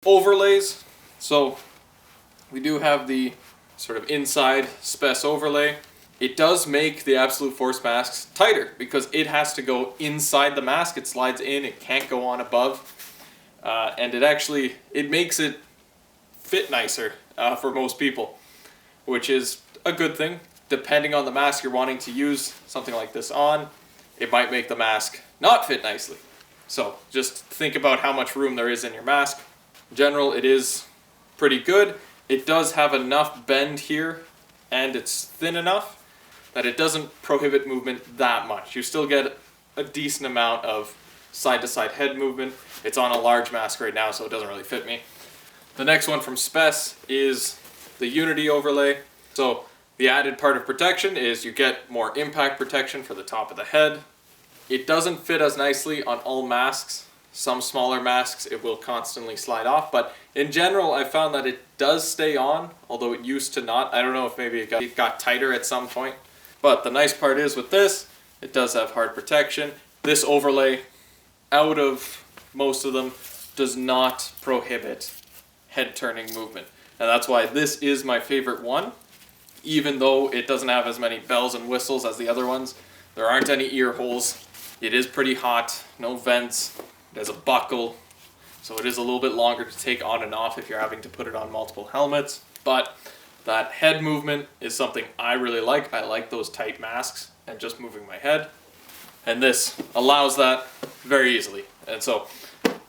Overlays. So we do have the sort of inside SPES overlay. It does make the absolute force masks tighter because it has to go inside the mask. It slides in, it can't go on above. And it makes it fit nicer for most people, which is a good thing. Depending on the mask you're wanting to use something like this on, it might make the mask not fit nicely. So just think about how much room there is in your mask. In general, it is pretty good. It does have enough bend here, and it's thin enough that it doesn't prohibit movement that much. You still get a decent amount of side-to-side head movement. It's on a large mask right now, so it doesn't really fit me. The next one from SPES is the Unity overlay. So the added part of protection is you get more impact protection for the top of the head. It doesn't fit as nicely on all masks. Some smaller masks it will constantly slide off, but in general I found that it does stay on, although it used to not. I don't know if maybe it got tighter at some point. But the nice part is with this, it does have hard protection. This overlay, out of most of them, does not prohibit head turning movement. And that's why this is my favorite one. Even though it doesn't have as many bells and whistles as the other ones, there aren't any ear holes. It is pretty hot, no vents. It has a buckle, so it is a little bit longer to take on and off if you're having to put it on multiple helmets. But that head movement is something I really like. I like those tight masks and just moving my head. And this allows that very easily. And so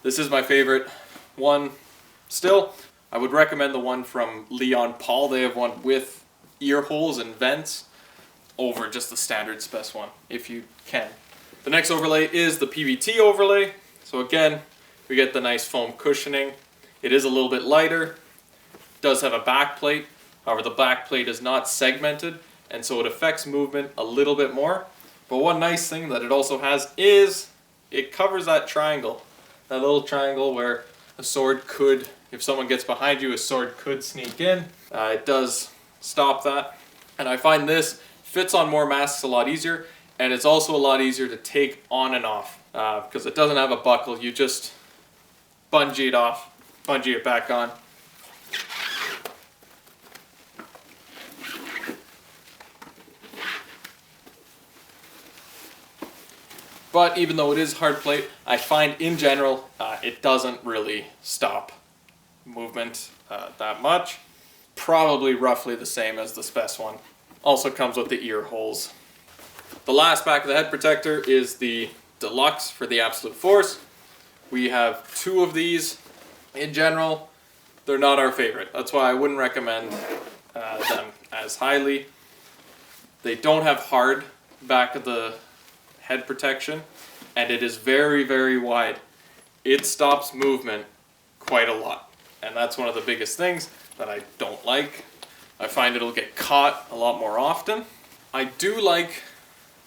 this is my favorite one still. I would recommend the one from Leon Paul. They have one with ear holes and vents over just the standard SPES one, if you can. The next overlay is the PBT overlay. So again, we get the nice foam cushioning. It is a little bit lighter. It does have a back plate. However, the back plate is not segmented, and so it affects movement a little bit more. But one nice thing that it also has is it covers that triangle. That little triangle where a sword could, if someone gets behind you, a sword could sneak in. It does stop that. And I find this fits on more masks a lot easier, and it's also a lot easier to take on and off because it doesn't have a buckle. You just bungee it off, bungee it back on. But even though it is hard plate, I find in general it doesn't really stop movement that much. Probably roughly the same as the SPES one. Also comes with the ear holes. The last back of the head protector is the Deluxe for the Absolute Force. We have two of these. In general, they're not our favorite. That's why I wouldn't recommend them as highly. They don't have hard back of the head protection, and it is very, very wide. It stops movement quite a lot, and that's one of the biggest things that I don't like. I find it'll get caught a lot more often. I do like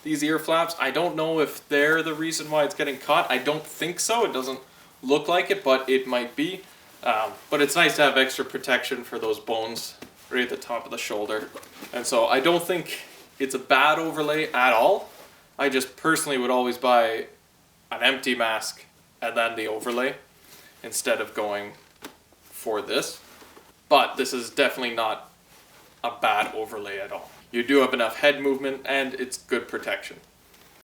these ear flaps. I don't know if they're the reason why it's getting caught. I don't think so. It doesn't look like it, but it might be. But it's nice to have extra protection for those bones right at the top of the shoulder. And so I don't think it's a bad overlay at all. I just personally would always buy an empty mask and then the overlay instead of going for this. But this is definitely not a bad overlay at all. You do have enough head movement and it's good protection.